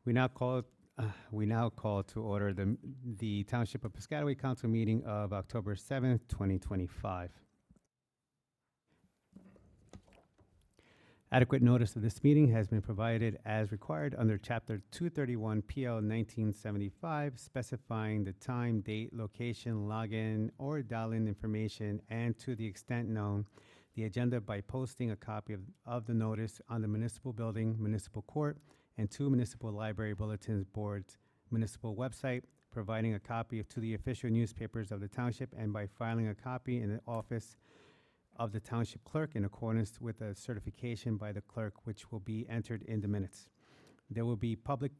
We now call we now call to order the Township of Piscataway Council meeting of October 7th, 2025. Adequate notice of this meeting has been provided as required under Chapter 231 PL 1975, specifying the time, date, location, login, or dial-in information, and to the extent known, the agenda by posting a copy of the notice on the municipal building, municipal court, and two municipal library bulletins boards, municipal website, providing a copy to the official newspapers of the township, and by filing a copy in the office of the township clerk in accordance with a certification by the clerk, which will be entered in the minutes. There will be public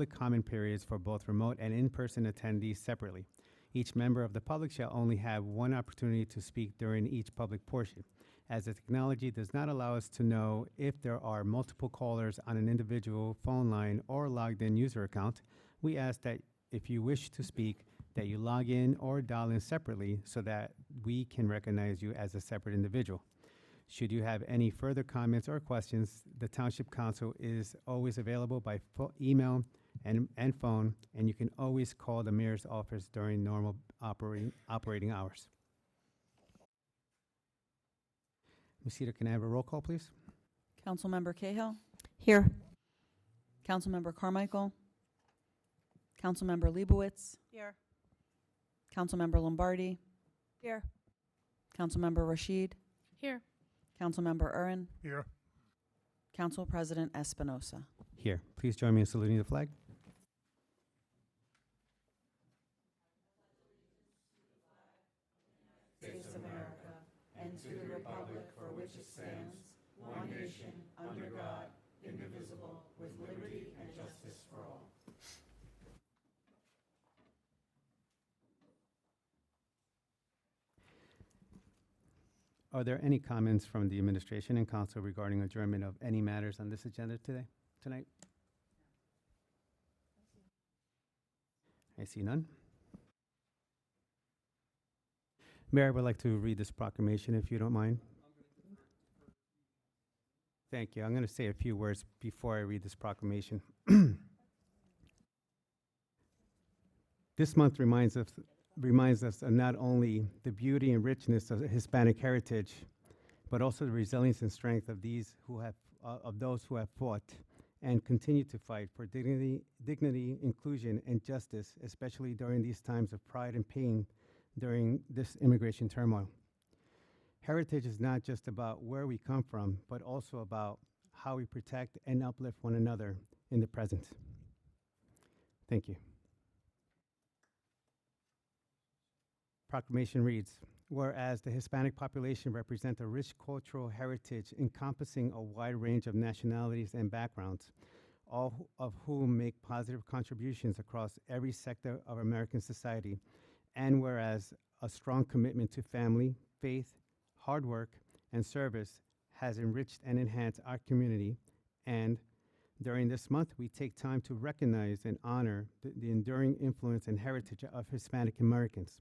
comment periods for both remote and in-person attendees separately. Each member of the public shall only have one opportunity to speak during each public portion. As the technology does not allow us to know if there are multiple callers on an individual phone line or logged-in user account, we ask that if you wish to speak, that you log in or dial in separately so that we can recognize you as a separate individual. Should you have any further comments or questions, the Township Council is always available by email and phone, and you can always call the mayor's office during normal operating hours. Ms. Cedar, can I have a roll call, please? Councilmember Cahill, Here. Councilmember Carmichael, Councilmember Leibowitz, Here. Councilmember Lombardi, Here. Councilmember Rashid, Here. Councilmember Urin, Here. Council President Espinosa. Here. Please join me in saluting the flag. States of America, and to the republic for which it stands, one nation, under God, indivisible, with liberty and justice for all. Are there any comments from the administration and council regarding adjournment of any matters on this agenda tonight? I see none. Mayor, I would like to read this proclamation, if you don't mind. Thank you. I'm going to say a few words before I read this proclamation. This month reminds us of not only the beauty and richness of Hispanic heritage, but also the resilience and strength of those who have fought and continue to fight for dignity, inclusion, and justice, especially during these times of pride and pain during this immigration turmoil. Heritage is not just about where we come from, but also about how we protect and uplift one another in the present. Thank you. Proclamation reads, whereas the Hispanic population represents a rich cultural heritage encompassing a wide range of nationalities and backgrounds, all of whom make positive contributions across every sector of American society, and whereas a strong commitment to family, faith, hard work, and service has enriched and enhanced our community, and during this month, we take time to recognize and honor the enduring influence and heritage of Hispanic Americans.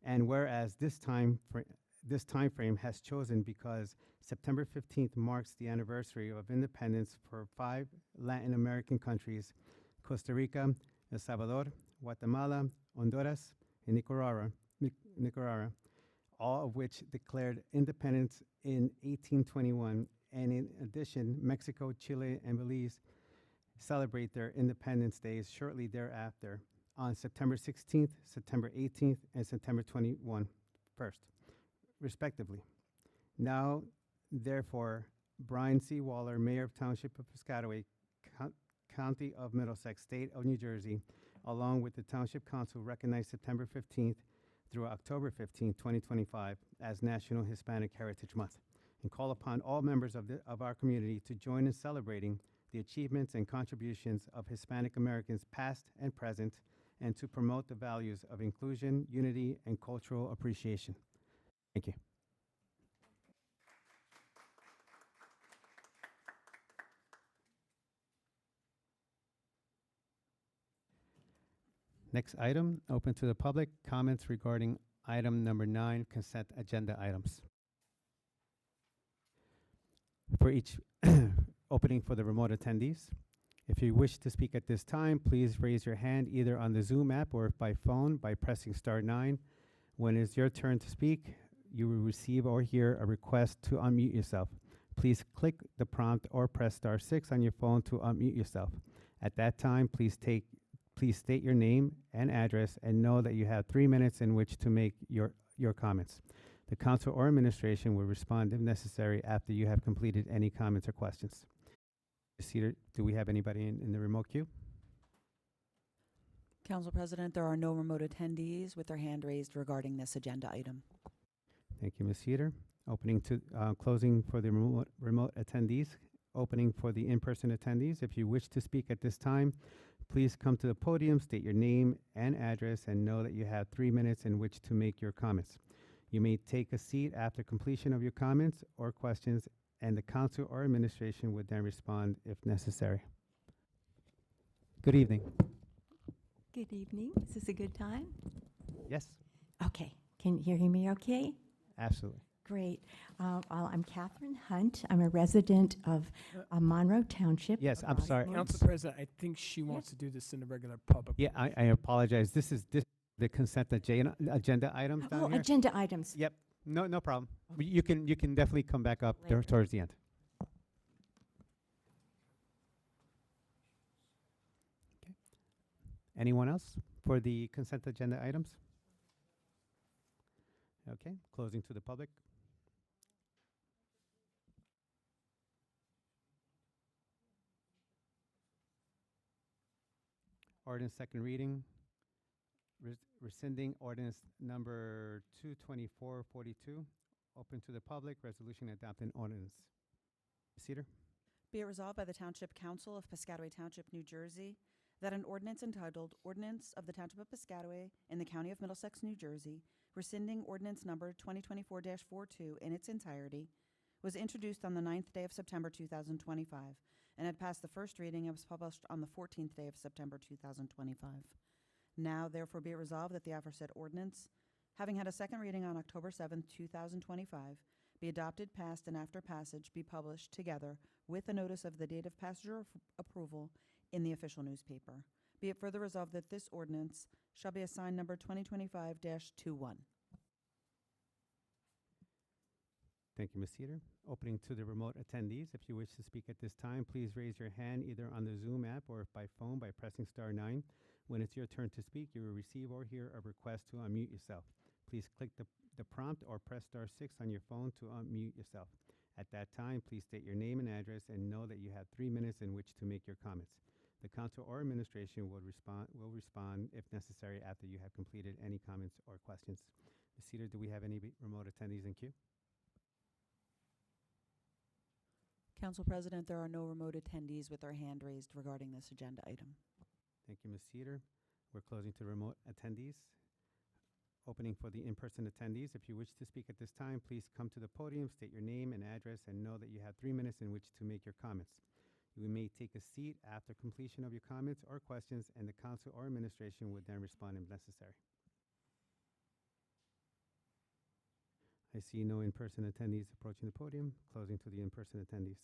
And whereas this time frame has chosen because September 15th marks the anniversary of independence for 5 Latin American countries, Costa Rica, El Salvador, Guatemala, Honduras, and Nicaragua, all of which declared independence in 1821. And in addition, Mexico, Chile, and Belize celebrate their Independence Days shortly thereafter on September 16th, September 18th, and September 21st, respectively. Now, therefore, Brian C. Waller, Mayor of Township of Piscataway, County of Middlesex, State of New Jersey, along with the Township Council, recognize September 15th through October 15th, 2025 as National Hispanic Heritage Month, and call upon all members of our community to join in celebrating the achievements and contributions of Hispanic Americans past and present, and to promote the values of inclusion, unity, and cultural appreciation. Thank you. Next item, open to the public. Comments regarding item number 9, consent agenda items. For each opening for the remote attendees, If you wish to speak at this time, please raise your hand either on the Zoom app or by phone by pressing star 9. When it's your turn to speak, you will receive or hear a request to unmute yourself. Please click the prompt or press star 6 on your phone to unmute yourself. At that time, please state your name and address and know that you have 3 minutes in which to make your comments. The council or administration will respond if necessary after you have completed any comments or questions. Cedar, do we have anybody in the remote queue? Council President, there are no remote attendees with their hand raised regarding this agenda item. Thank you, Ms. Cedar. Closing for the remote attendees. Opening for the in-person attendees. If you wish to speak at this time, please come to the podium, state your name and address, and know that you have 3 minutes in which to make your comments. You may take a seat after completion of your comments or questions, and the council or administration would then respond if necessary. Good evening. Good evening. Is this a good time? Yes, Okay. Can you hear me okay? absolutely. Great. Well, I'm Catherine Hunt. I'm a resident of Monroe Township. Yes, I'm sorry. Council President, I think she wants to do this in the regular public. Yeah, I apologize. This the consent agenda items down Oh, here. agenda items. Yep. No problem. You can definitely come back up Later. towards the end. Okay. Anyone else for the consent agenda items? Okay. Closing to the public. Ordinance second reading. Rescinding ordinance number 22442. Open to the public. Resolution adopting ordinance. Cedar? Be it resolved by the Township Council of Piscataway Township, New Jersey, that an ordinance entitled Ordinance of the Township of Piscataway in the County of Middlesex, New Jersey, rescinding ordinance number 2024-42 in its entirety, was introduced on the 9th day of September 2025 and had passed the first reading and was published on the 14th day of September 2025. Now, therefore, be it resolved that the aforesaid ordinance, having had a second reading on October 7th, 2025, be adopted, passed, and after passage be published together with a notice of the date of passage or approval in the official newspaper. Be it further resolved that this ordinance shall be assigned number 2025-21. Thank you, Ms. Cedar. Opening to the remote attendees. If you wish to speak at this time, please raise your hand either on the Zoom app or by phone by pressing star 9. When it's your turn to speak, you will receive or hear a request to unmute yourself. Please click the prompt or press star 6 on your phone to unmute yourself. At that time, please state your name and address and know that you have 3 minutes in which to make your comments. The council or administration will respond if necessary after you have completed any comments or questions. Ms. Cedar, do we have any remote attendees in queue? Council President, there are no remote attendees with their hand raised regarding this agenda item. Thank you, Ms. Cedar. We're closing to remote attendees. Opening for the in-person attendees. If you wish to speak at this time, please come to the podium, state your name and address, and know that you have 3 minutes in which to make your comments. You may take a seat after completion of your comments or questions, and the council or administration would then respond if necessary. I see no in-person attendees approaching the podium. Closing to the in-person attendees.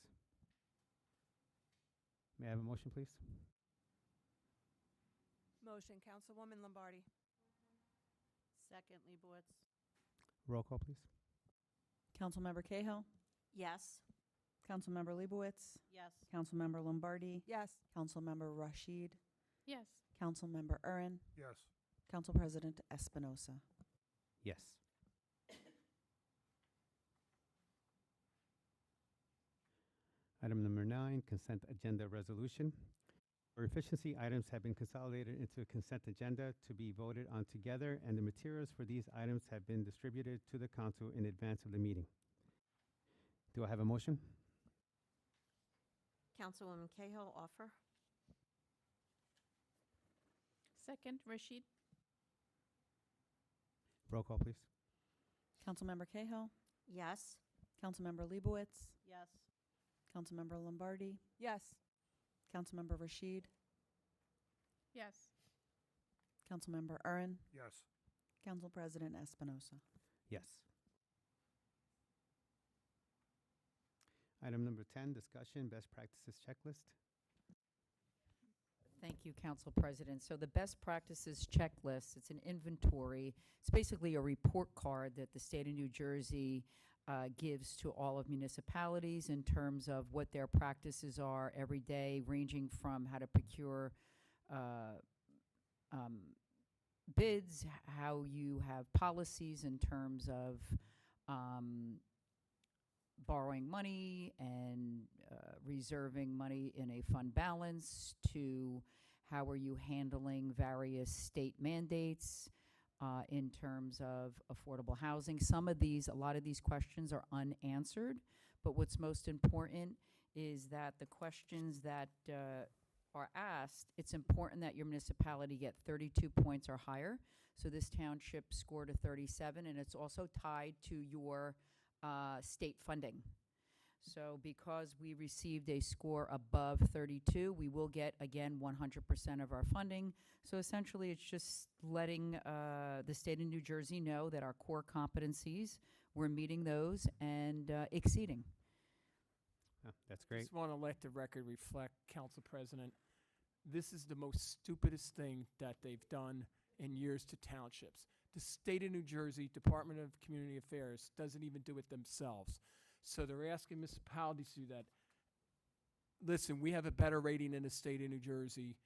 May I have a motion, please? Motion, Councilwoman Lombardi. Second, Leibowitz. Roll call, please. Councilmember Cahill? Yes. Councilmember Leibowitz? Yes. Councilmember Lombardi? Yes. Councilmember Rashid? Yes. Councilmember Urin? Yes. Council President Espinosa. Yes. Item number 9, consent agenda resolution. For efficiency, items have been consolidated into a consent agenda to be voted on together, and the materials for these items have been distributed to the council in advance of the meeting. Do I have a motion? Councilwoman Cahill, offer. Second, Rashid. Roll call, please. Councilmember Cahill? Yes. Councilmember Leibowitz? Yes. Councilmember Lombardi? Yes. Councilmember Rashid? Yes. Councilmember Urin? Yes. Council President Espinosa. Yes. Item number 10, discussion, best practices checklist. Thank you, Council President. So the best practices checklist, it's an inventory. It's basically a report card that the state of New Jersey gives to all of municipalities in terms of what their practices are every day, ranging from how to procure bids, how you have policies in terms of borrowing money and reserving money in a fund balance, to how are you handling various state mandates in terms of affordable housing. A lot of these questions are unanswered, but what's most important is that the questions that are asked, it's important that your municipality get 32 points or higher. So this township scored a 37, and it's also tied to your state funding. So because we received a score above 32, we will get, again, 100% of our funding. So essentially, it's just letting the state of New Jersey know that our core competencies, we're meeting those and exceeding. Oh, that's great. Just want to let the record reflect, Council President, this is the most stupidest thing that they've done in years to townships. The state of New Jersey Department of Community Affairs doesn't even do it themselves. So they're asking municipalities to do that. Listen, we have a better rating in the state of New Jersey,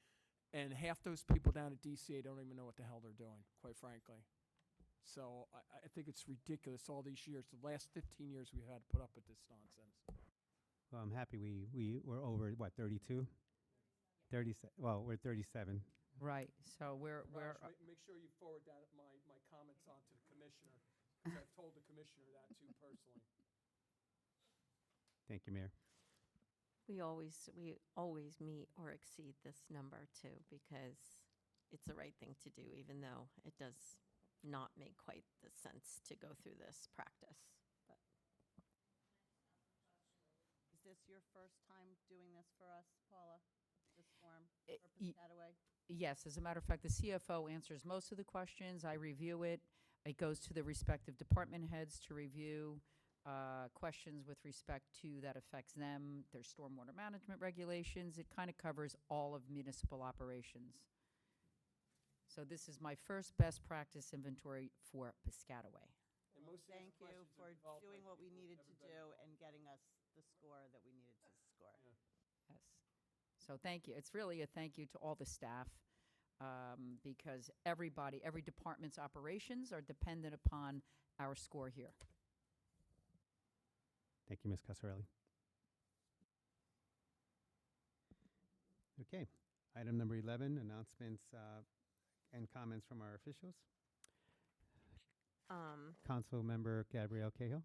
and half those people down at DCA don't even know what the hell they're doing, quite frankly. So I think it's ridiculous all these years. The last 15 years we've had to put up with this nonsense. Well, I'm happy we were over, what, 32? 37. Well, we're 37. Right. So we're Raj, make sure you forward that my comments on to the commissioner, because I've told the commissioner that too personally. Thank you, Mayor. We always meet or exceed this number too, because it's the right thing to do, even though it does not make quite the sense to go through this practice. But Is this your first time doing this for us, Paula? This form Y- for Piscataway? Yes, as a matter of fact, the CFO answers most of the questions. I review it. It goes to the respective department heads to review questions with respect to that affects them, their stormwater management regulations. It kind of covers all of municipal operations. So this is my first best practice inventory for Piscataway. And most of these Thank you questions for are developed doing by what we needed to everybody. do and getting us the score that we needed to score. Yes. So thank you. It's really a thank you to all the staff because every department's operations are dependent upon our score here. Thank you, Ms. Casarelli. Okay, item number 11, announcements and comments from our officials. Council Member Gabrielle Cahill.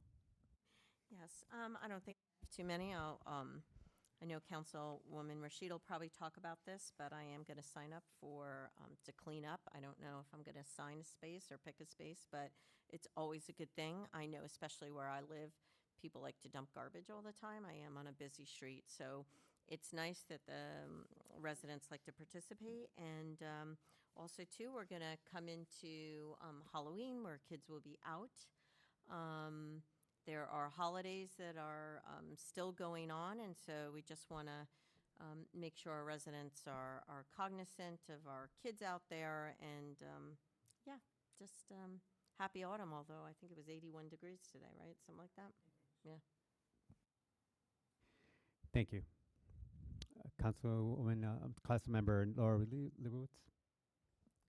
yes, I don't think I have too many. I know Councilwoman Rashid will probably talk about this, but I am going to sign up for to clean up. I don't know if I'm going to sign a space or pick a space, but it's always a good thing. I know, especially where I live, people like to dump garbage all the time. I am on a busy street, so it's nice that the residents like to participate. And also, too, we're going to come into Halloween where kids will be out. There are holidays that are still going on, and so we just want to make sure our residents are cognizant of our kids out there. And yeah, just happy autumn, although I think it was 81 degrees today, right? Something like that. Yeah. Thank you. Councilmember Laura Leibowitz.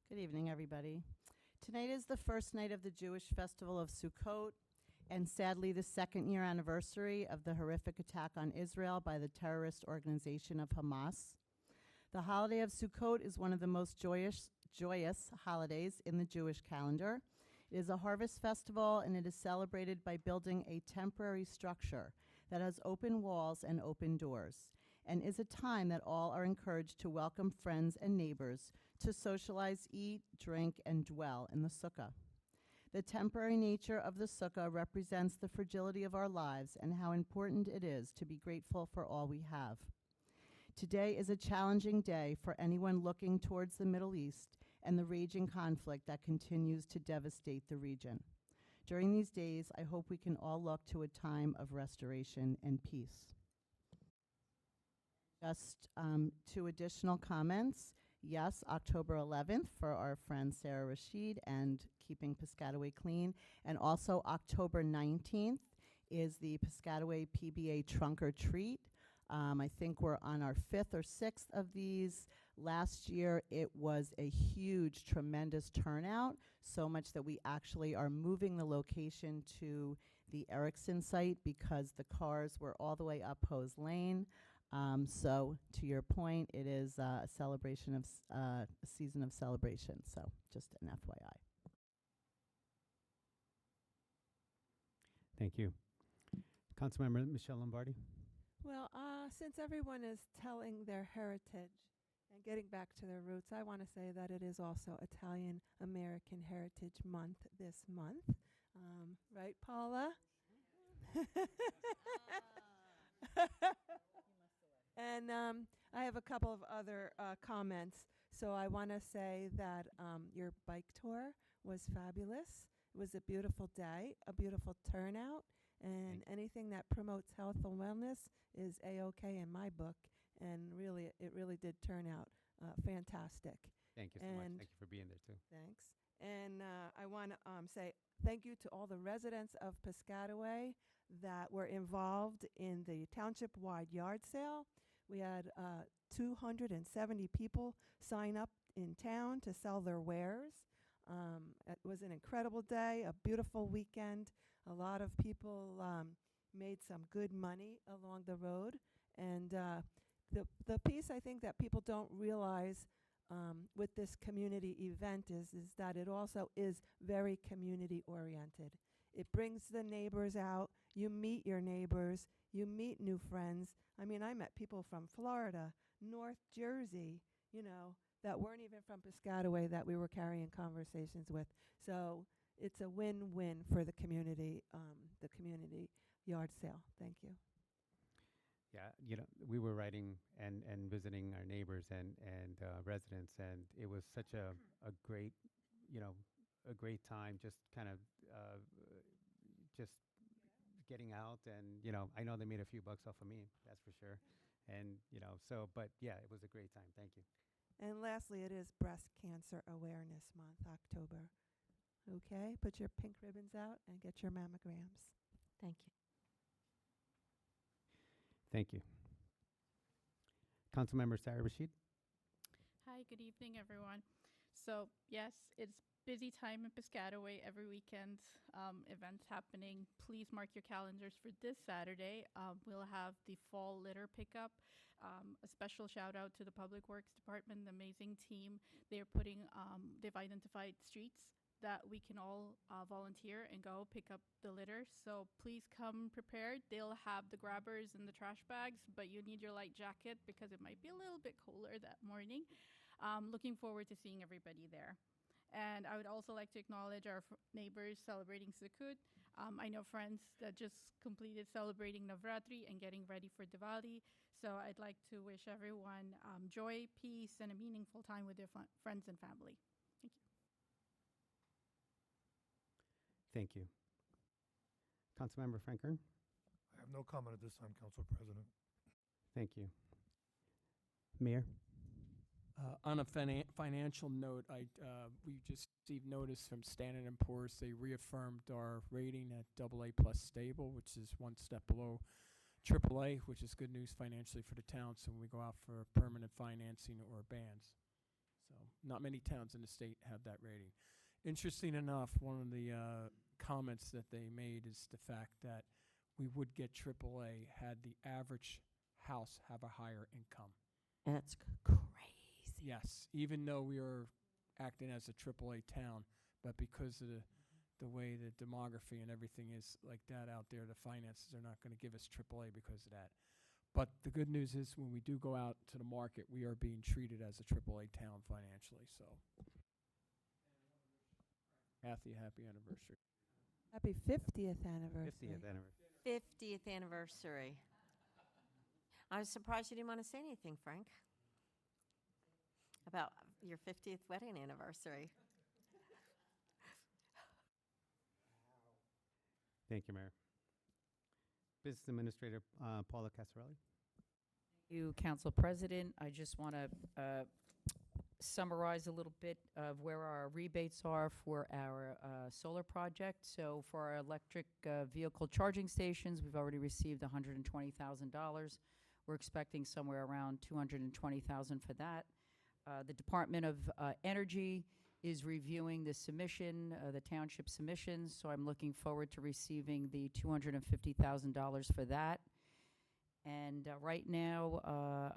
Good evening, everybody. Tonight is the first night of the Jewish festival of Sukkot, and sadly the second year anniversary of the horrific attack on Israel by the terrorist organization of Hamas. The holiday of Sukkot is one of the most joyous holidays in the Jewish calendar. It is a harvest festival, and it is celebrated by building a temporary structure that has open walls and open doors, and is a time that all are encouraged to welcome friends and neighbors to socialize, eat, drink, and dwell in the sukkah. The temporary nature of the sukkah represents the fragility of our lives and how important it is to be grateful for all we have. Today is a challenging day for anyone looking towards the Middle East and the raging conflict that continues to devastate the region. During these days, I hope we can all look to a time of restoration and peace. Just two additional comments. Yes, October 11th for our friend Sarah Rashid and Keeping Piscataway Clean. And also October 19th is the Piscataway PBA Trunk or Treat. I think we're on our 5th or 6th of these. Last year, it was a huge, tremendous turnout, so much that we actually are moving the location to the Erickson site because the cars were all the way up Hose Lane. So to your point, it is a celebration of a season of celebration. So just an FYI. Thank you. Councilmember Michelle Lombardi. Well, since everyone is telling their heritage and getting back to their roots, I want to say that it is also Italian American Heritage Month this month. Right, Paula? And I have a couple of other comments. So I want to say that your bike tour was fabulous. It was a beautiful day, a beautiful turnout, and anything that promotes health and wellness is A-OK in my book. And really, it really did turn out fantastic. Thank you so much. Thank you for being there, too. Thanks. And I want to say thank you to all the residents of Piscataway that were involved in the township-wide yard sale. We had 270 people sign up in town to sell their wares. It was an incredible day, a beautiful weekend. A lot of people made some good money along the road. And the piece I think that people don't realize with this community event is that it also is very community oriented. It brings the neighbors out. You meet your neighbors. You meet new friends. I mean, I met people from Florida, North Jersey, you know, that weren't even from Piscataway that we were carrying conversations with. So it's a win-win for the community yard sale. Thank you. Yeah, you know, we were writing and visiting our neighbors and residents, and it was such a great, you know, a great time. Just kind of just getting out, and you know, I know they made a few bucks off of me, that's for sure. And you know, so but yeah, it was a great time. Thank you. And lastly, it is Breast Cancer Awareness Month, October. Okay, put your pink ribbons out and get your mammograms. Thank you. Thank you. Councilmember Sarah Rashid. Hi, good evening, everyone. So, yes, it's busy time in Piscataway every weekend, events happening. Please mark your calendars for this Saturday. We'll have the fall litter pickup. A special shout out to the Public Works Department, the amazing team. They've identified streets that we can all volunteer and go pick up the litter. So please come prepared. They'll have the grabbers and the trash bags, but you need your light jacket because it might be a little bit colder that morning. Looking forward to seeing everybody there. And I would also like to acknowledge our neighbors celebrating Sukkot. I know friends that just completed celebrating Navratri and getting ready for Diwali. So I'd like to wish everyone joy, peace, and a meaningful time with their friends and family. Thank you. Thank you. Councilmember Frank Kern. I have no comment at this time, Council President. Thank you. Mayor. On a financial note, we just received notice from Standard & Poor's. They reaffirmed our rating at AA+ stable, which is one step below AAA, which is good news financially for the town. So when we go out for permanent financing or bans, so not many towns in the state have that rating. Interesting enough, one of the comments that they made is the fact that we would get AAA had the average house have a higher income. That's crazy. Yes, even though we are acting as a AAA town, but because of the way the demography and everything is like that out there, the finances are not going to give us AAA because of that. But the good news is when we do go out to the market, we are being treated as a AAA town financially. So, Kathy, happy anniversary. Happy 50th anniversary. 50th anniversary. 50th anniversary. I was surprised you didn't want to say anything, Frank, about your 50th wedding anniversary. Thank you, Mayor. Business Administrator Paula Casarelli. You, Council President. I just want to summarize a little bit of where our rebates are for our solar project. So for our electric vehicle charging stations, we've already received $120,000. We're expecting somewhere around $220,000 for that. The Department of Energy is reviewing the submission, the township submissions, so I'm looking forward to receiving the $250,000 for that. And right now,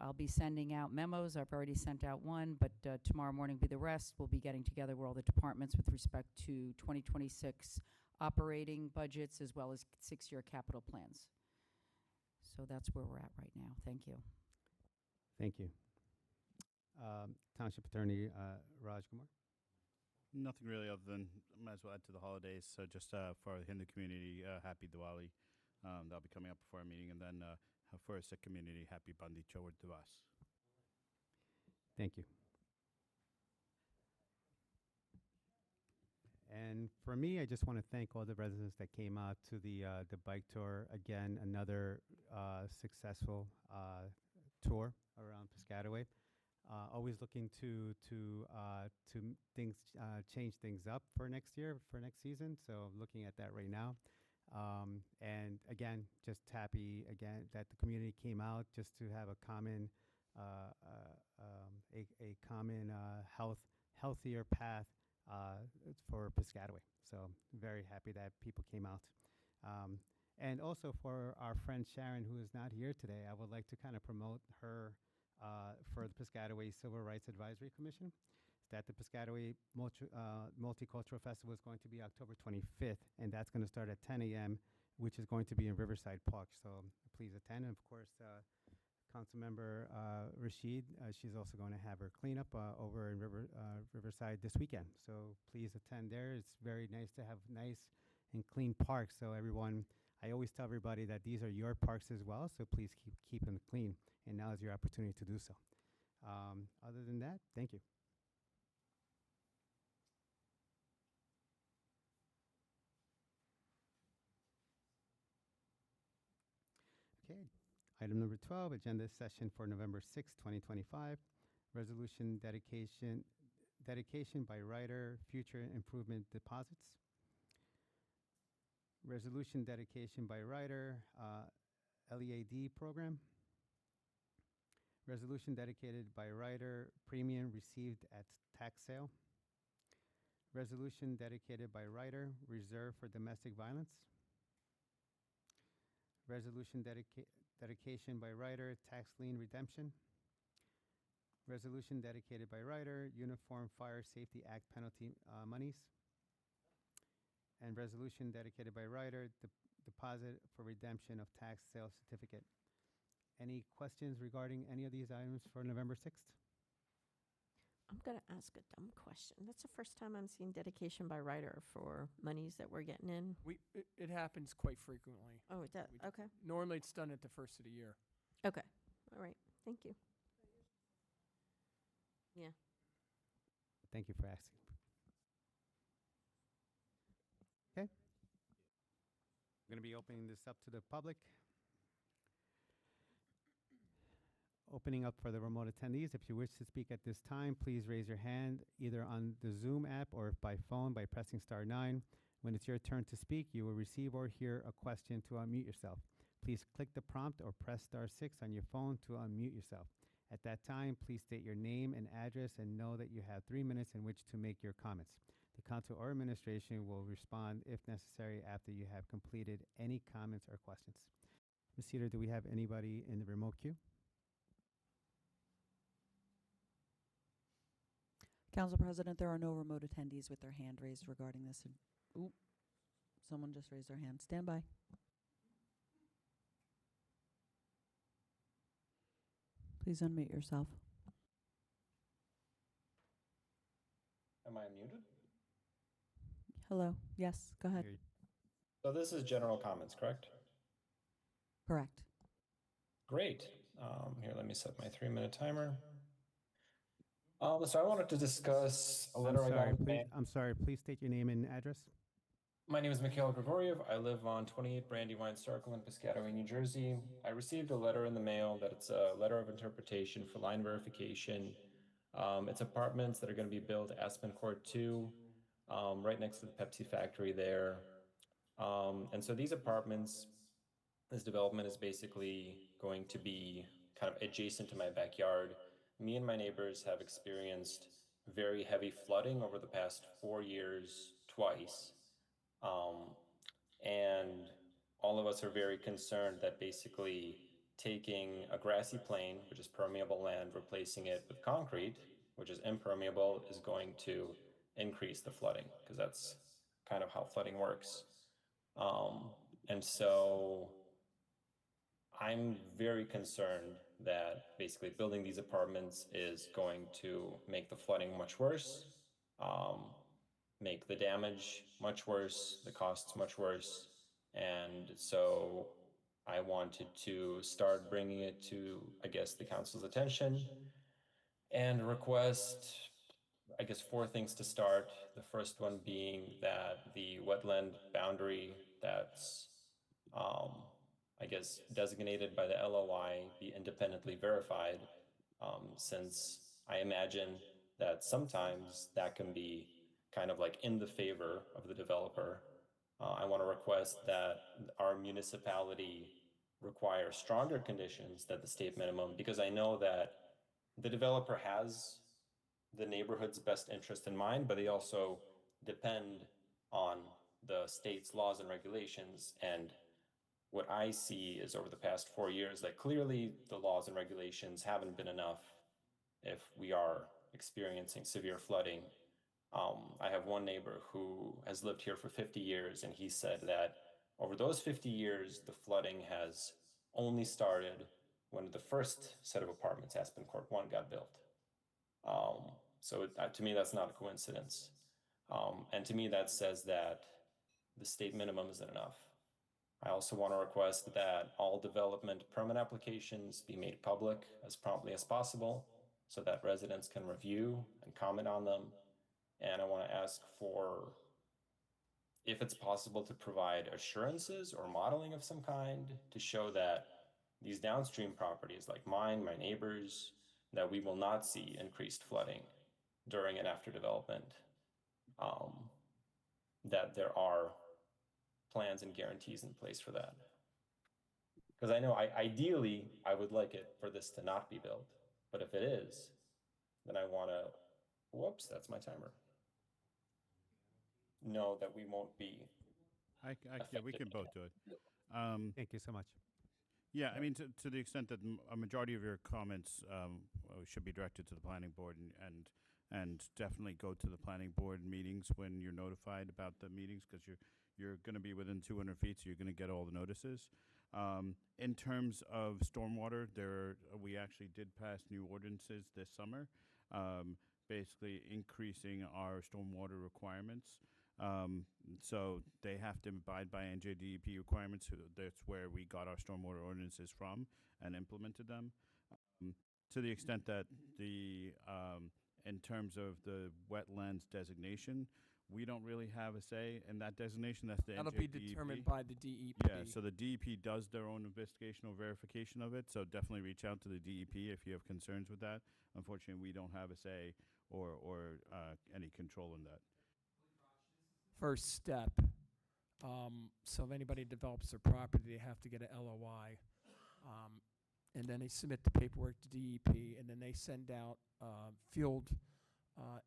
I'll be sending out memos. I've already sent out one, but tomorrow morning will be the rest. We'll be getting together with all the departments with respect to 2026 operating budgets as well as 6-year capital plans. So that's where we're at right now. Thank you. Thank you. Township Attorney Raj Kumar. Nothing really other than, might as well add to the holidays. So just for the Hindu community, happy Diwali. That'll be coming up before our meeting. And then for our Sikh community, happy Bandi Chowd Divas. Thank you. And for me, I just want to thank all the residents that came out to the bike tour. Again, another successful tour around Piscataway. Always looking to things change things up for next year, for next season. So looking at that right now. And again, just happy again that the community came out just to have a common healthier path for Piscataway. So very happy that people came out. And also for our friend Sharon, who is not here today, I would like to kind of promote her for the Piscataway Civil Rights Advisory Commission. That the Piscataway Multicultural Festival is going to be October 25th, and that's going to start at 10 a.m., which is going to be in Riverside Park. So please attend. And of course, Councilmember Rashid, she's also going to have her cleanup over in Riverside this weekend. So please attend there. It's very nice to have nice and clean parks. So everyone, I always tell everybody that these are your parks as well. So please keep them clean. And now is your opportunity to do so. Other than that, thank you. Okay, item number 12, agenda session for November 6, 2025. Resolution dedication by writer, future improvement deposits. Resolution dedication by writer, LEAD program. Resolution dedicated by writer, premium received at tax sale. Resolution dedicated by writer, reserve for domestic violence. Resolution dedication by writer, tax lien redemption. Resolution dedicated by writer, Uniform Fire Safety Act penalty monies. And resolution dedicated by writer, deposit for redemption of tax sale certificate. Any questions regarding any of these items for November 6th? I'm going to ask a dumb question. That's the first time I'm seeing dedication by writer for monies that we're getting in. It happens quite frequently. Oh, it does? Okay. Normally, it's done at the first of the year. Okay. All right. Thank you. Yeah. Thank you for asking. Okay. I'm going to be opening this up to the public. Opening up for the remote attendees. If you wish to speak at this time, please raise your hand either on the Zoom app or by phone by pressing *9. When it's your turn to speak, you will receive or hear a question to unmute yourself. Please click the prompt or press *6 on your phone to unmute yourself. At that time, please state your name and address and know that you have 3 minutes in which to make your comments. The council or administration will respond if necessary after you have completed any comments or questions. Ms. Cedar, do we have anybody in the remote queue? Council President, there are no remote attendees with their hand raised regarding this. Ooh, someone just raised their hand. Stand by. Please unmute yourself. Am I muted? Hello. Yes, go ahead. So this is general comments, correct? Correct. Great. Here, let me set my 3-minute timer. So I wanted to discuss a letter I got. I'm sorry, please state your name and address. My name is Mikhail Grigoriev. I live on 28 Brandywine Circle in Piscataway, New Jersey. I received a letter in the mail that it's a letter of interpretation for line verification. It's apartments that are going to be built at Aspen Court 2, right next to the Pepsi factory there. And so these apartments, this development is basically going to be kind of adjacent to my backyard. Me and my neighbors have experienced very heavy flooding over the past 4 years, twice. Um, and all of us are very concerned that basically taking a grassy plain, which is permeable land, replacing it with concrete, which is impermeable, is going to increase the flooding, because that's kind of how flooding works. And so I'm very concerned that basically building these apartments is going to make the flooding much worse, um, make the damage much worse, the costs much worse. And so I wanted to start bringing it to, I guess, the council's attention and request, I guess, four things to start. The first one being that the wetland boundary that's, I guess, designated by the LOI be independently verified, since I imagine that sometimes that can be kind of like in the favor of the developer. I want to request that our municipality require stronger conditions than the state minimum, because I know that the developer has the neighborhood's best interest in mind, but they also depend on the state's laws and regulations. And what I see is over the past 4 years that clearly the laws and regulations haven't been enough if we are experiencing severe flooding. I have one neighbor who has lived here for 50 years, and he said that over those 50 years, the flooding has only started when the first set of apartments, Aspen Court 1, got built. So to me, that's not a coincidence. And to me, that says that the state minimum isn't enough. I also want to request that all development permit applications be made public as promptly as possible so that residents can review and comment on them. And I want to ask for, if it's possible, to provide assurances or modeling of some kind to show that these downstream properties like mine, my neighbors, that we will not see increased flooding during and after development, that there are plans and guarantees in place for that. Because I know ideally I would like it for this to not be built, but if it is, then I want to, whoops, that's my timer. Know that we won't be. Yeah, we can both do it. Thank you so much. Yeah, I mean, to the extent that a majority of your comments should be directed to the planning board, and definitely go to the planning board meetings when you're notified about the meetings, because you're going to be within 200 feet, so you're going to get all the notices. In terms of stormwater, we actually did pass new ordinances this summer, basically increasing our stormwater requirements. So they have to abide by NJDEP requirements. That's where we got our stormwater ordinances from and implemented them. To the extent that in terms of the wetlands designation, we don't really have a say in that designation. That's the That'll NJDEP. be determined by the DEP. Yeah, so the DEP does their own investigation or verification of it, so definitely reach out to the DEP if you have concerns with that. Unfortunately, we don't have a say or any control in that. First step. So if anybody develops their property, they have to get an LOI. And then they submit the paperwork to DEP, and then they send out field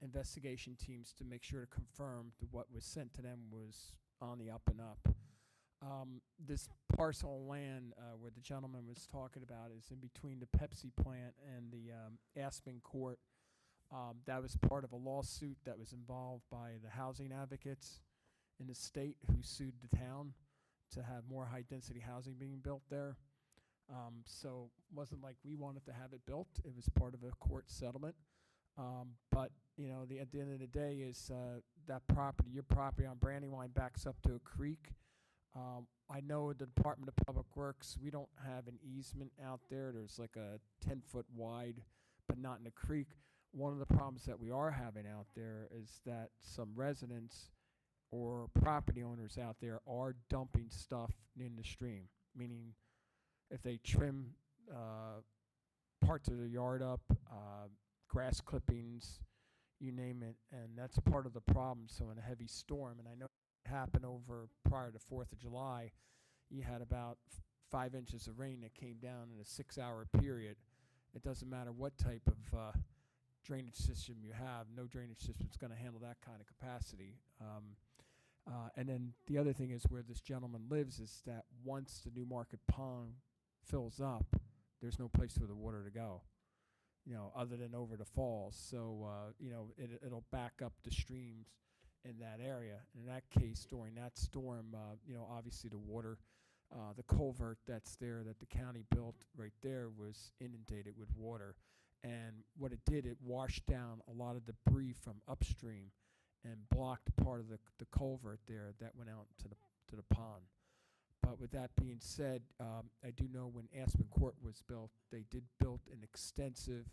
investigation teams to make sure to confirm that what was sent to them was on the up and up. This parcel of land where the gentleman was talking about is in between the Pepsi plant and the Aspen Court. That was part of a lawsuit that was involved by the housing advocates in the state who sued the town to have more high-density housing being built there. So it wasn't like we wanted to have it built. It was part of a court settlement. But, you know, at the end of the day is that property, your property on Brandywine backs up to a creek. I know the Department of Public Works, we don't have an easement out there. There's like a 10-foot wide, but not in the creek. One of the problems that we are having out there is that some residents or property owners out there are dumping stuff in the stream, meaning if they trim parts of the yard up, grass clippings, you name it, and that's part of the problem. So in a heavy storm, and I know it happened over prior to 4th of July, you had about 5 inches of rain that came down in a 6-hour period. It doesn't matter what type of drainage system you have, no drainage system is going to handle that kind of capacity. And then the other thing is where this gentleman lives is that once the Newmarket Pond fills up, there's no place for the water to go, other than over the falls. So, it'll back up the streams in that area. And in that case, during that storm, obviously the water, the culvert that's there that the county built right there was inundated with water. And what it did, it washed down a lot of debris from upstream and blocked part of the culvert there that went out to the pond. But with that being said, I do know when Aspen Court was built, they did build an extensive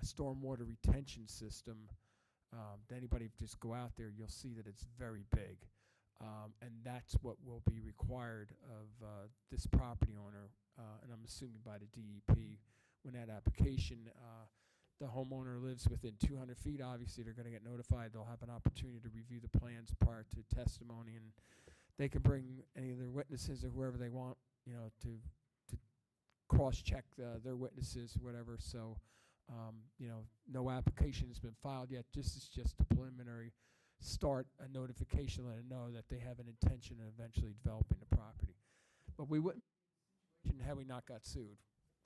stormwater retention system. Anybody just go out there, you'll see that it's very big. And that's what will be required of this property owner, and I'm assuming by the DEP, when that application, the homeowner lives within 200 feet, obviously they're going to get notified. They'll have an opportunity to review the plans prior to testimony, and they can bring any of their witnesses or whoever they want, to cross-check their witnesses, whatever. So, no application has been filed yet. This is just a preliminary start, a notification, let them know that they have an intention of eventually developing the property. But we wouldn't had we not got sued.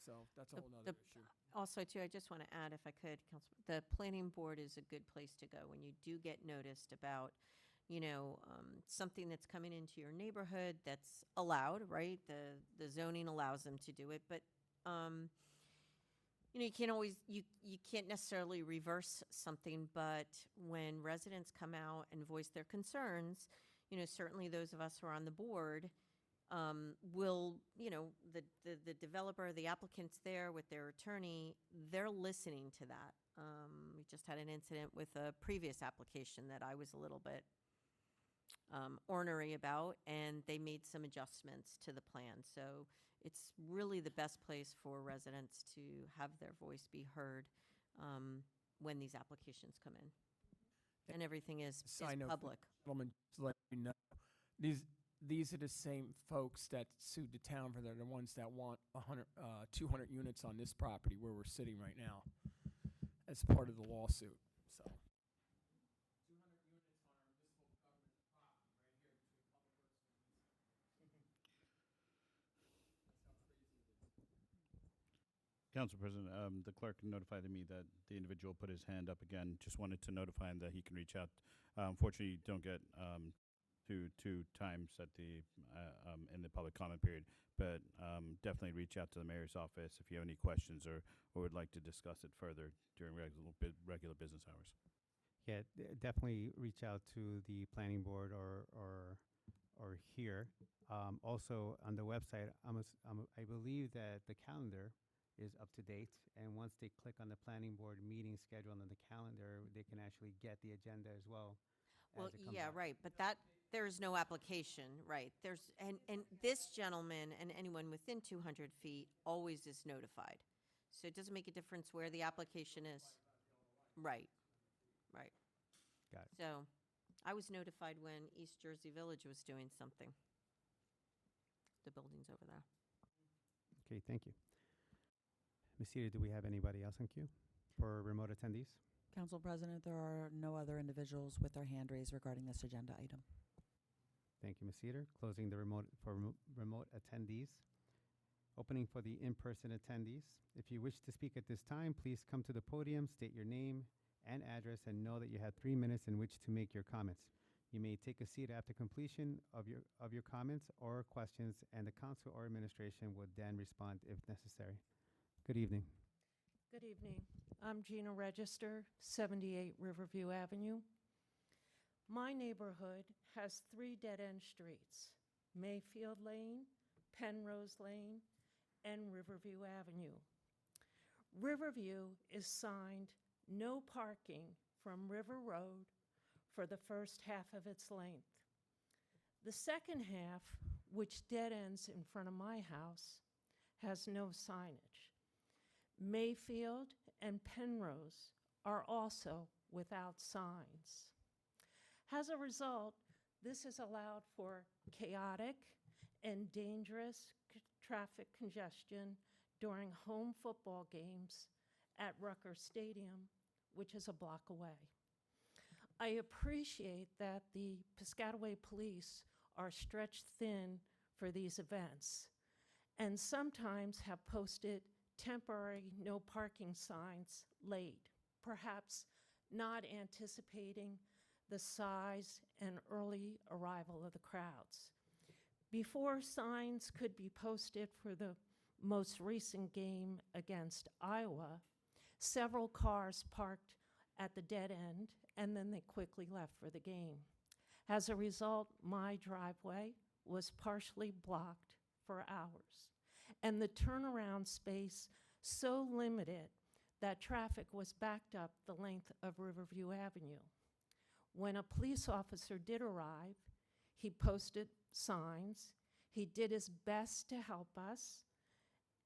So that's a whole nother issue. Also, too, I just want to add, if I could, the planning board is a good place to go when you do get noticed about, something that's coming into your neighborhood that's allowed, right? The zoning allows them to do it, but you can't always, you can't necessarily reverse something, but when residents come out and voice their concerns, certainly those of us who are on the board will, the developer, the applicants there with their attorney, they're listening to that. We just had an incident with a previous application that I was a little bit ornery about, and they made some adjustments to the plan. So it's really the best place for residents to have their voice be heard when these applications come in. And everything is public. Gentlemen, just to let you know, these are the same folks that sued the town for the ones that want 200 units on this property where we're sitting right now as part of the lawsuit. So. Council President, the clerk notified me that the individual put his hand up again. Just wanted to notify him that he can reach out. Unfortunately, you don't get two times at the in the public comment period, but definitely reach out to the mayor's office if you have any questions or would like to discuss it further during regular business hours. Yeah, definitely reach out to the planning board or here. Also on the website, I believe that the calendar is up to date, and once they click on the planning board meeting schedule on the calendar, they can actually get the agenda as well. Well, yeah, right, but there's no application, right? And this gentleman and anyone within 200 feet always is notified. So it doesn't make a difference where the application is. Right. Got it. So I was notified when East Jersey Village was doing something. The building's over there. Okay, thank you. Ms. Cedar, do we have anybody else in queue for remote attendees? Council President, there are no other individuals with their hand raised regarding this agenda item. Thank you, Ms. Cedar. Closing the remote attendees. Opening for the in-person attendees. If you wish to speak at this time, please come to the podium, state your name and address, and know that you have 3 minutes in which to make your comments. You may take a seat after completion of your comments or questions, and the council or administration would then respond if necessary. Good evening. Good evening. I'm Gina Register, 78 Riverview Avenue. My neighborhood has 3 dead-end streets: Mayfield Lane, Penrose Lane, and Riverview Avenue. Riverview is signed no parking from River Road for the first half of its length. The second half, which dead ends in front of my house, has no signage. Mayfield and Penrose are also without signs. As a result, this has allowed for chaotic and dangerous traffic congestion during home football games at Rutgers Stadium, which is a block away. I appreciate that the Piscataway police are stretched thin for these events and sometimes have posted temporary no parking signs late, perhaps not anticipating the size and early arrival of the crowds. Before signs could be posted for the most recent game against Iowa, several cars parked at the dead end, and then they quickly left for the game. As a result, my driveway was partially blocked for hours, and the turnaround space so limited that traffic was backed up the length of Riverview Avenue. When a police officer did arrive, he posted signs, he did his best to help us,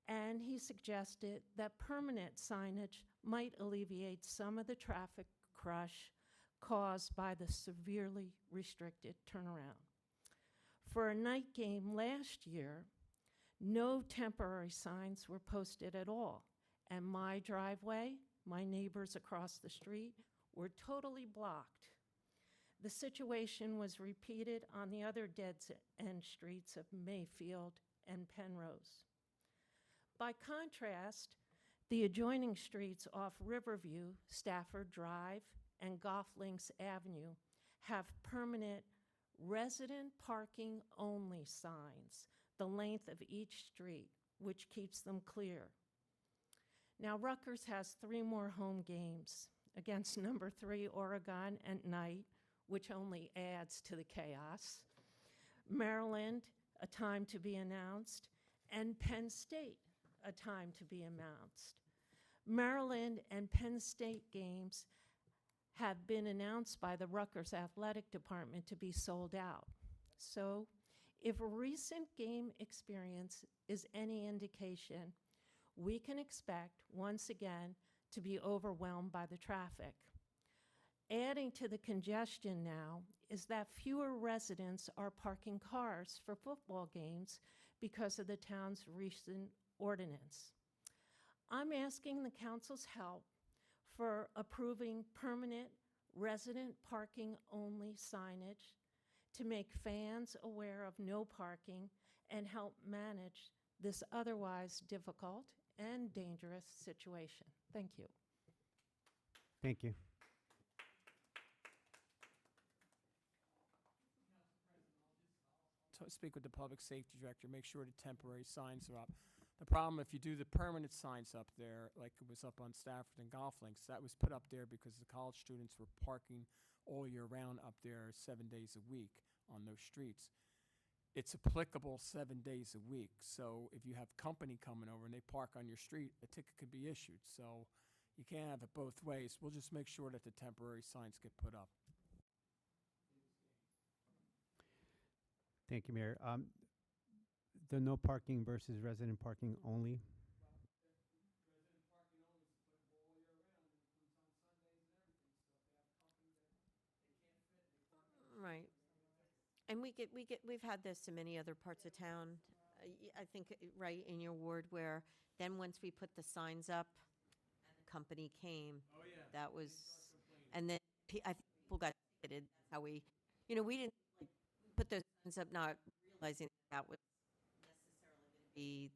and he suggested that permanent signage might alleviate some of the traffic crush caused by the severely restricted turnaround. For a night game last year, no temporary signs were posted at all, and my driveway, my neighbors across the street, were totally blocked. The situation was repeated on the other dead-end streets of Mayfield and Penrose. By contrast, the adjoining streets off Riverview, Stafford Drive, and Golf Links Avenue have permanent resident parking only signs the length of each street, which keeps them clear. Now, Rutgers has 3 more home games against number 3 Oregon at night, which only adds to the chaos, Maryland, a time to be announced, and Penn State, a time to be announced. Maryland and Penn State games have been announced by the Rutgers Athletic Department to be sold out. So, if recent game experience is any indication, we can expect, once again, to be overwhelmed by the traffic. Adding to the congestion now is that fewer residents are parking cars for football games because of the town's recent ordinance. I'm asking the council's help for approving permanent resident parking only signage to make fans aware of no parking and help manage this otherwise difficult and dangerous situation. Thank you. Thank you. Speak with the public safety director, make sure the temporary signs are up. The problem, if you do the permanent signs up there, like it was up on Stafford and Golf Links, that was put up there because the college students were parking all year round up there 7 days a week on those streets. It's applicable 7 days a week. So if you have company coming over and they park on your street, a ticket could be issued. So you can't have it both ways. We'll just make sure that the temporary signs get put up. Thank you, Mayor. The no parking versus resident parking only. Right. And we've had this in many other parts of town. I think, right, in your ward where then once we put the signs up, the company came. Oh, yeah. That was, and then I think people got ticketed. How we didn't like, put those signs up not realizing that was necessarily going to be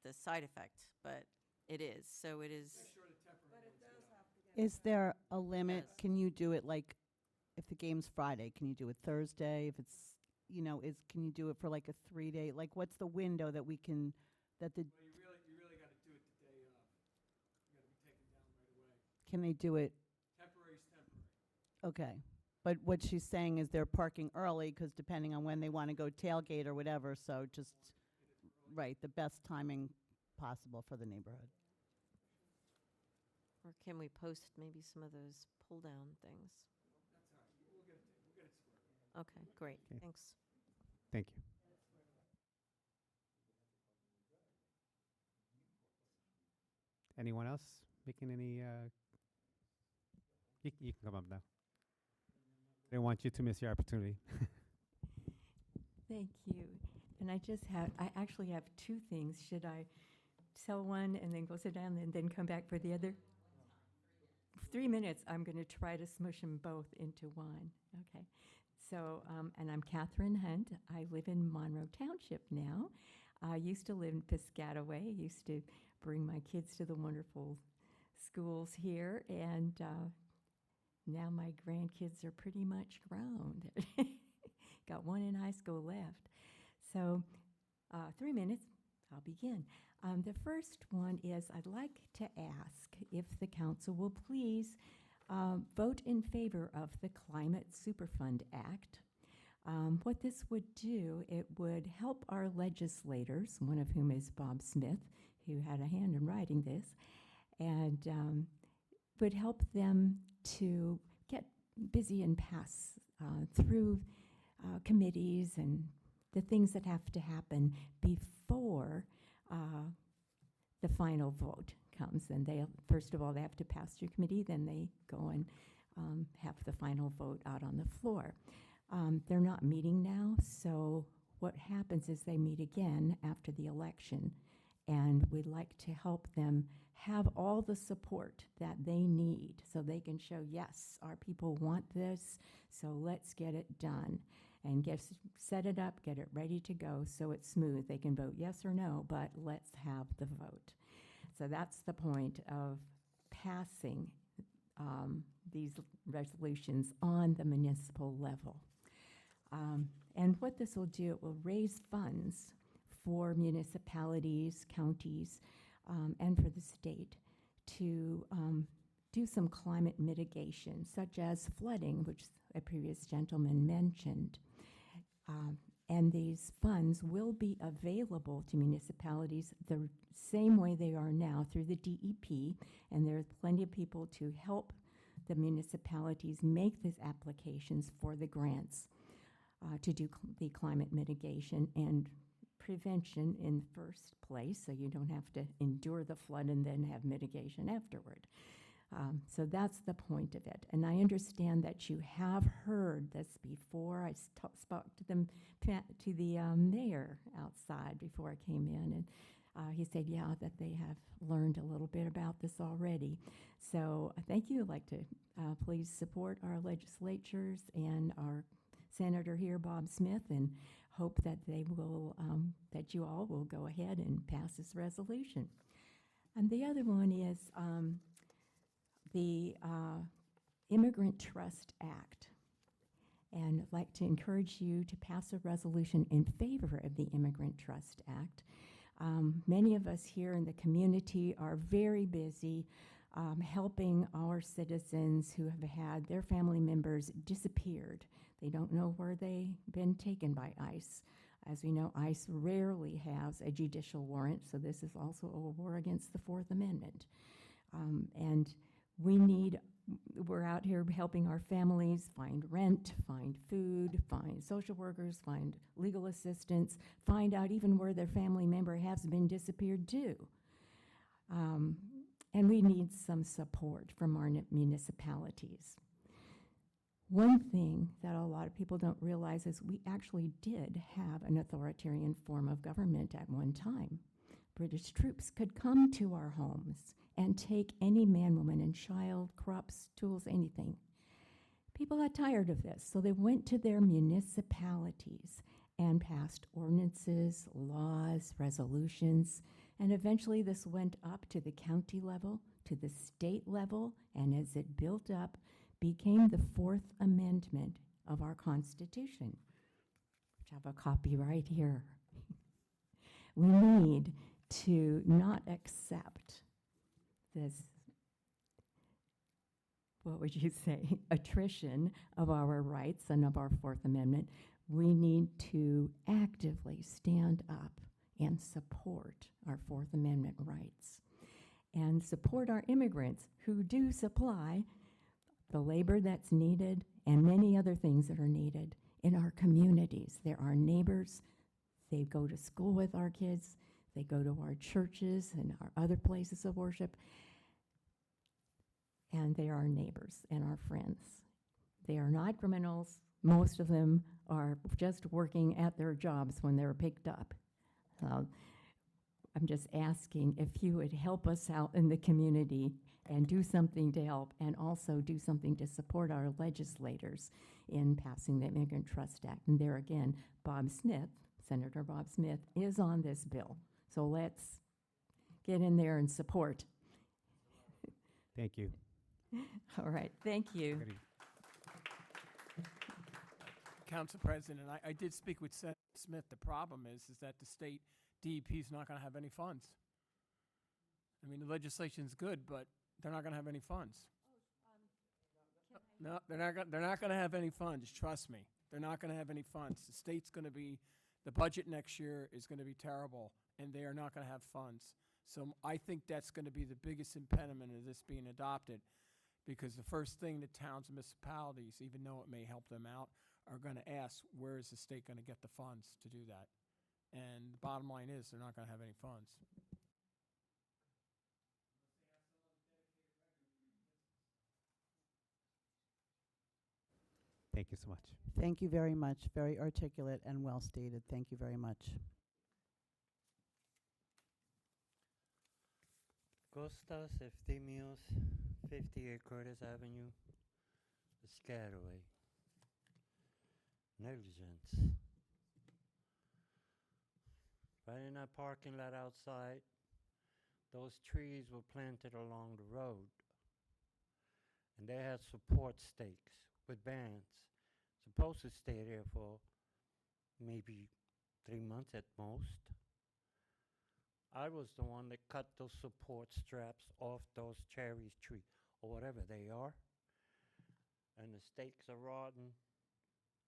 the side effect, but it is. So it is. Make sure the temporary ones get up. Is there a limit? Yes. Can you do it like, if the game's Friday, can you do it Thursday? If it's, can you do it for like a 3-day? Like, what's the window that we can, that the, Well, you really got to do it the day of. You got to be taken down right away. can they do it? Temporary's temporary. Okay. But what she's saying is they're parking early because depending on when they want to go tailgate or whatever, so just, right, the best timing possible for the neighborhood. Or can we post maybe some of those pull-down things? That's all right. We'll get Okay, great, Okay. thanks. Thank you. Anyone else making any, you can come up now. They want you to miss your opportunity. Thank you. And I actually have two things. Should I tell one and then go sit down and then come back for the other? 3 minutes. I'm going to try to smush them both into one. Okay. So, and I'm Catherine Hunt. I live in Monroe Township now. I used to live in Piscataway. I used to bring my kids to the wonderful schools here, and now my grandkids are pretty much grown. Got one in high school left. So 3 minutes, I'll begin. The first one is I'd like to ask if the council will please vote in favor of the Climate Superfund Act. What this would do, it would help our legislators, one of whom is Bob Smith, who had a hand in writing this, and would help them to get busy and pass through committees and the things that have to happen before the final vote comes. And they, first of all, they have to pass through committee, then they go and have the final vote out on the floor. They're not meeting now, so what happens is they meet again after the election, and we'd like to help them have all the support that they need so they can show, yes, our people want this, so let's get it done. And set it up, get it ready to go so it's smooth. They can vote yes or no, but let's have the vote. So that's the point of passing these resolutions on the municipal level. And what this will do, it will raise funds for municipalities, counties, and for the state to do some climate mitigation, such as flooding, which a previous gentleman mentioned. And these funds will be available to municipalities the same way they are now through the DEP, and there's plenty of people to help the municipalities make these applications for the grants to do the climate mitigation and prevention in the first place, so you don't have to endure the flood and then have mitigation afterward. So that's the point of it. And I understand that you have heard this before. I spoke to them, to the mayor outside before I came in, and he said, yeah, that they have learned a little bit about this already. So thank you. I'd like to please support our legislatures and our senator here, Bob Smith, and hope that they will, that you all will go ahead and pass this resolution. And the other one is the Immigrant Trust Act. And I'd like to encourage you to pass a resolution in favor of the Immigrant Trust Act. Many of us here in the community are very busy helping our citizens who have had their family members disappeared. They don't know where they've been taken by ICE. As we know, ICE rarely has a judicial warrant, so this is also a war against the Fourth Amendment. And we're out here helping our families find rent, find food, find social workers, find legal assistance, find out even where their family member has been disappeared to. And we need some support from our municipalities. One thing that a lot of people don't realize is we actually did have an authoritarian form of government at one time. British troops could come to our homes and take any man, woman, and child, crops, tools, anything. People got tired of this, so they went to their municipalities and passed ordinances, laws, resolutions, and eventually this went up to the county level, to the state level, and as it built up, became the Fourth Amendment of our Constitution, which I have a copy right here. We need to not accept this, what would you say, attrition of our rights and of our Fourth Amendment. We need to actively stand up and support our Fourth Amendment rights and support our immigrants who do supply the labor that's needed and many other things that are needed in our communities. They're our neighbors. They go to school with our kids. They go to our churches and our other places of worship. And they are our neighbors and our friends. They are not criminals. Most of them are just working at their jobs when they're picked up. I'm just asking if you would help us out in the community and do something to help, and also do something to support our legislators in passing the Immigrant Trust Act. And there again, Bob Smith, Senator Bob Smith, is on this bill. So let's get in there and support. Thank you. All right, thank you. Good Council President, I did speak with Senator Smith. The problem is that the state DEP is not going to have any funds. I mean, the legislation's good, but they're not going to have any funds. No, they're not going to have any funds. Trust me, they're not going to have any funds. The state's going to be, the budget next year is going to be terrible, and they are not going to have funds. So I think that's going to be the biggest impediment of this being adopted, because the first thing that towns and municipalities, even though it may help them out, are going to ask, where is the state going to get the funds to do that? And the bottom line is, they're not going to have any funds. Thank you so much. Thank you very much. Very articulate and well stated. Thank you very much. Costas Eftimios, 58 Curtis Avenue, Piscataway. Negligence. Right in that parking lot outside, those trees were planted along the road. And they had support stakes with bands. Supposed to stay there for maybe 3 months at most. I was the one that cut those support straps off those cherry trees, or whatever they are. And the stakes are rotten,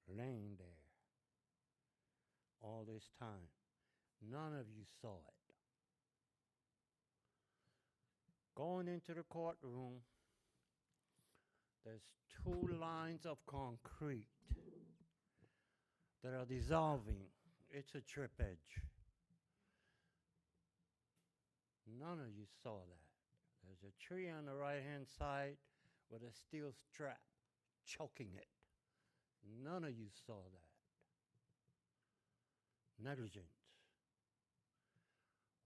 laying there all this time. None of you saw it. Going into the courtroom, there's 2 lines of concrete that are dissolving. It's a trip edge. None of you saw that. There's a tree on the right-hand side with a steel strap choking it. None of you saw that. Negligence.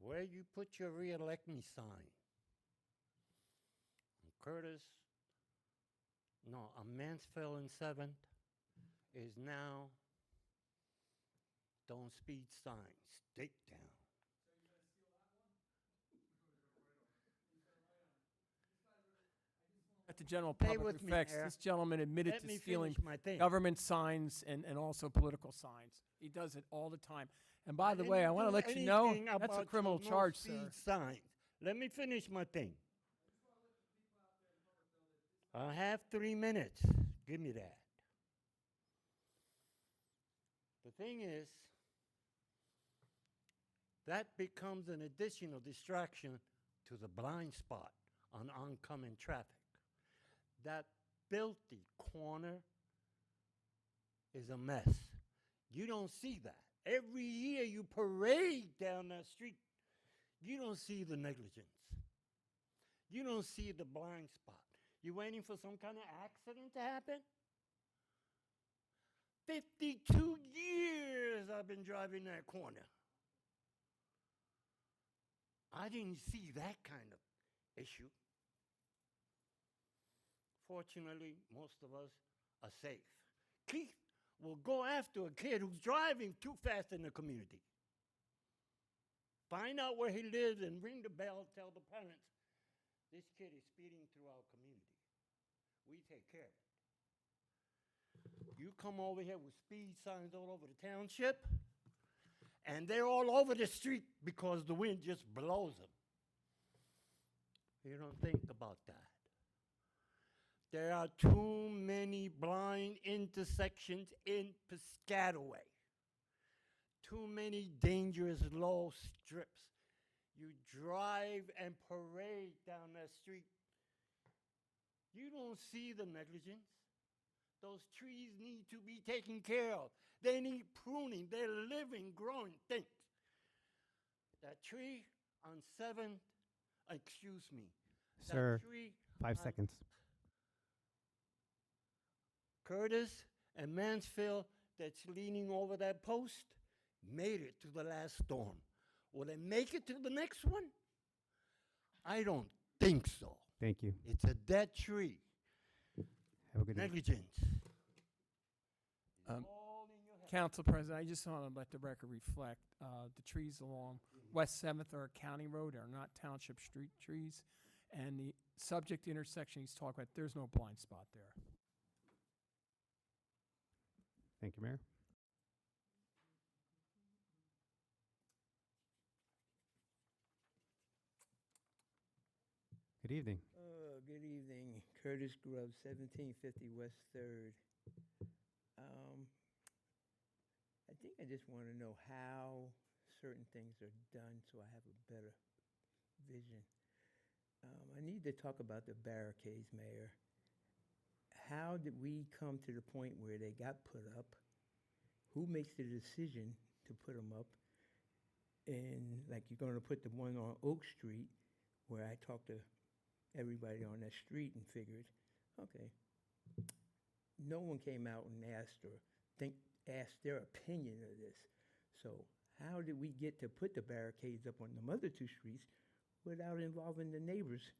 Where you put your re-elect me sign? On Mansfield and 7th is now don't speed signs, take down. At the general Stay public with me effects, here. this gentleman admitted Let to me stealing finish my thing. government signs and also political signs. He does it all the time. And by the way, I want to let you know, that's a criminal charge, sir. Signs. Let me finish my thing. I have 3 minutes. Give me that. The thing is, that becomes an additional distraction to the blind spot on oncoming traffic. That filthy corner is a mess. You don't see that. Every year you parade down that street. You don't see the negligence. You don't see the blind spot. You waiting for some kind of accident to happen? 52 years I've been driving that corner. I didn't see that kind of issue. Fortunately, most of us are safe. Keith will go after a kid who's driving too fast in the community. Find out where he lives and ring the bell, tell the parents, this kid is speeding through our community. We take care of it. You come over here with speed signs all over the township, and they're all over the street because the wind just blows them. You don't think about that. There are too many blind intersections in Piscataway. Too many dangerous low strips. You drive and parade down that street. You don't see the negligence. Those trees need to be taken care of. They need pruning. They're living, growing things. That tree on 7th, excuse me. Sir, That tree 5 on seconds. Curtis and Mansfield that's leaning over that post made it to the last storm. Will it make it to the next one? I don't think so. Thank you. It's a dead tree. Have a good evening. Negligence. All in your hands. Council President, I just want to let the record reflect, the trees along West 7th are County Road, are not Township Street trees. And the subject intersection he's talking about, there's no blind spot there. Thank you, Mayor. Good evening. Good evening. Curtis Grubb, 1750 West 3rd. I think I just want to know how certain things are done so I have a better vision. I need to talk about the barricades, Mayor. How did we come to the point where they got put up? Who makes the decision to put them up? And like you're going to put the one on Oak Street, where I talked to everybody on that street and figured, okay, no one came out and asked their opinion of this. So how did we get to put the barricades up on the other two streets without involving the neighbors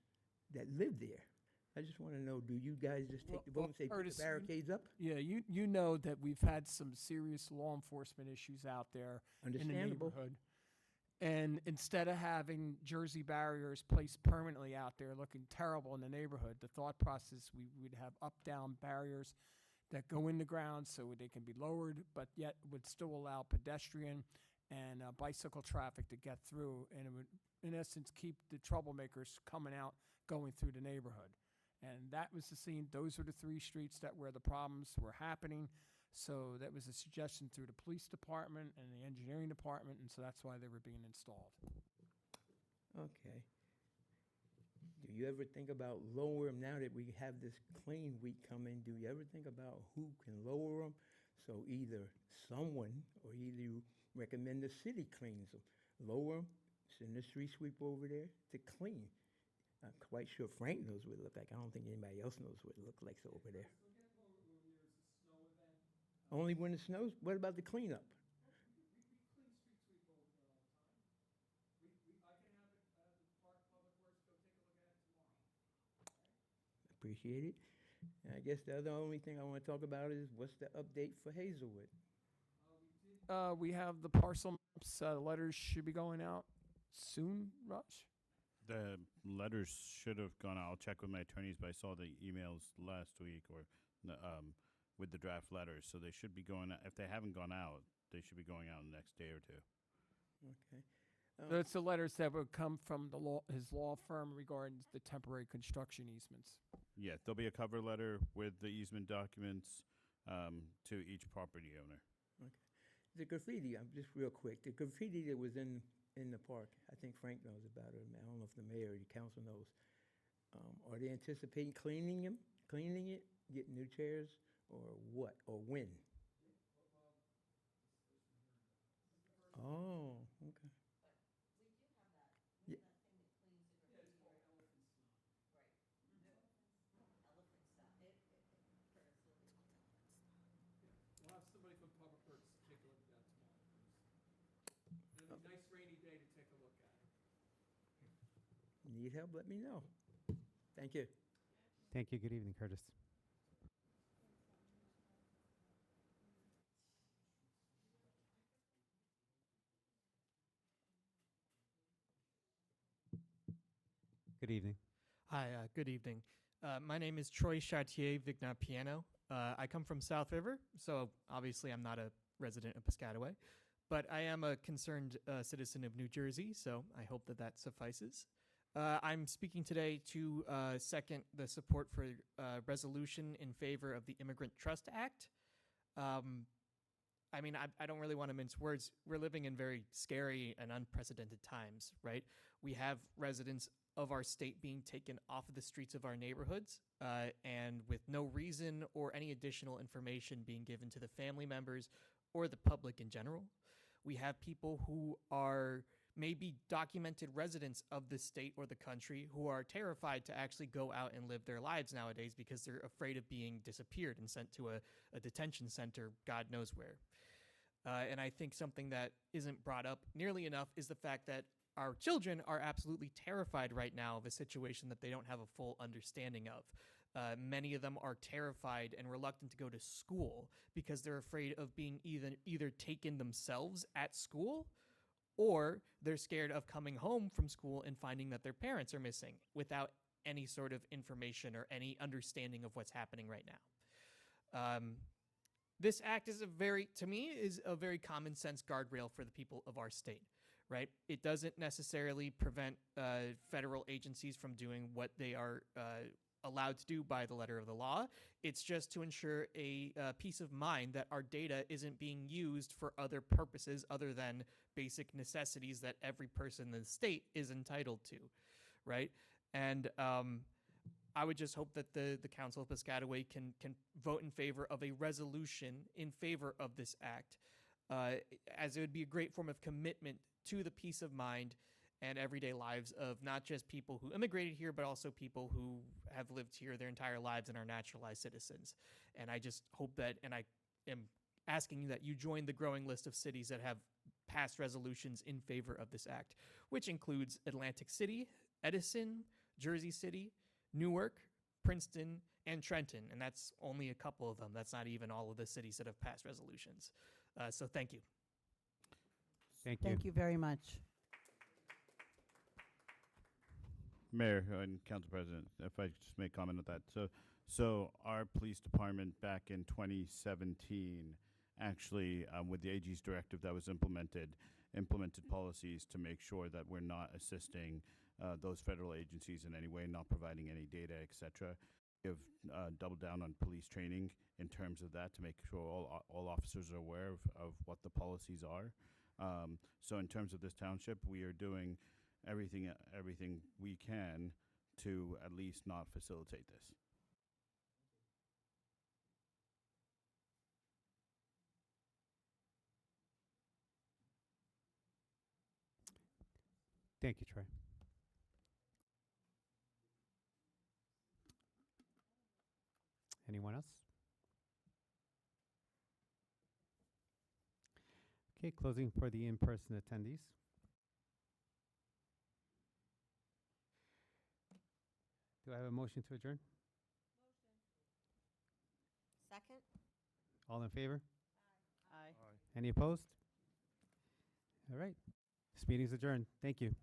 that live there? I just want to know, do you guys just take the vote and say, put Curtis, the barricades up? Yeah, you know that we've had some serious law enforcement issues out there in the Understandable. neighborhood. And instead of having Jersey barriers placed permanently out there looking terrible in the neighborhood, the thought process, we would have up-down barriers that go in the ground so they can be lowered, but yet would still allow pedestrian and bicycle traffic to get through. And it would, in essence, keep the troublemakers coming out, going through the neighborhood. And that was the scene. Those were the three streets that where the problems were happening. So that was a suggestion through the police department and the engineering department, and so that's why they were being installed. Okay. Do you ever think about lower them now that we have this clean week coming? Do you ever think about who can lower them? So either someone or either you recommend the city cleans them. Lower them, send the street sweeper over there to clean. I'm quite sure Frank knows what it looked like. I don't think anybody else knows what it looked like over there. Only when it snows? What about the cleanup? Appreciate it. And I guess the only thing I want to talk about is what's the update for Hazelwood? We have the parcel maps. Letters should be going out soon, Raj? The letters should have gone out. I'll check with my attorneys, but I saw the emails last week with the draft letters, so they should be going out. If they haven't gone out, they should be going out in the next day or two. Okay. So it's the letters that would come from his law firm regarding the temporary construction easements. Yeah, there'll be a cover letter with the easement documents to each property owner. Okay. The graffiti, just real quick, the graffiti that was in the park, I think Frank knows about it. I don't know if the mayor or the council knows. Are they anticipating cleaning it, getting new chairs, or what, or when? Oh, okay. Yeah. We'll have somebody from Public Works take a look at that tomorrow. It'll be a nice rainy day to take a look at it. Need help, let me know. Thank you. Thank you. Good evening, Curtis. Good evening. Hi, good evening. My name is Troy Chartier Vigna Piano. I come from South River, so obviously I'm not a resident of Piscataway, but I am a concerned citizen of New Jersey, so I hope that that suffices. I'm speaking today to second the support for resolution in favor of the Immigrant Trust Act. I mean, I don't really want to mince words. We're living in very scary and unprecedented times, right? We have residents of our state being taken off of the streets of our neighborhoods, and with no reason or any additional information being given to the family members or the public in general. We have people who are maybe documented residents of the state or the country who are terrified to actually go out and live their lives nowadays because they're afraid of being disappeared and sent to a detention center, God knows where. And I think something that isn't brought up nearly enough is the fact that our children are absolutely terrified right now of a situation that they don't have a full understanding of. Many of them are terrified and reluctant to go to school because they're afraid of being either taken themselves at school, or they're scared of coming home from school and finding that their parents are missing without any sort of information or any understanding of what's happening right now. This act is to me, is a very common sense guardrail for the people of our state, right? It doesn't necessarily prevent federal agencies from doing what they are allowed to do by the letter of the law. It's just to ensure a peace of mind that our data isn't being used for other purposes other than basic necessities that every person in the state is entitled to, right? And I would just hope that the Council of Piscataway can vote in favor of a resolution in favor of this act, as it would be a great form of commitment to the peace of mind and everyday lives of not just people who immigrated here, but also people who have lived here their entire lives and are naturalized citizens. And I just hope that, and I am asking that you join the growing list of cities that have passed resolutions in favor of this act, which includes Atlantic City, Edison, Jersey City, Newark, Princeton, and Trenton. And that's only a couple of them. That's not even all of the cities that have passed resolutions. So thank you. Thank you. Thank you very much. Mayor and Council President, if I could just make comment on that. So our police department back in 2017, actually, with the AG's directive that was implemented policies to make sure that we're not assisting those federal agencies in any way, not providing any data, etc. We have doubled down on police training in terms of that to make sure all officers are aware of what the policies are. So in terms of this township, we are doing everything we can to at least not facilitate this. Thank you, Troy. Anyone else? Okay, closing for the in-person attendees. Do I have a motion to adjourn? Second? All in favor? Aye. Any opposed? All right. This meeting is adjourned. Thank you.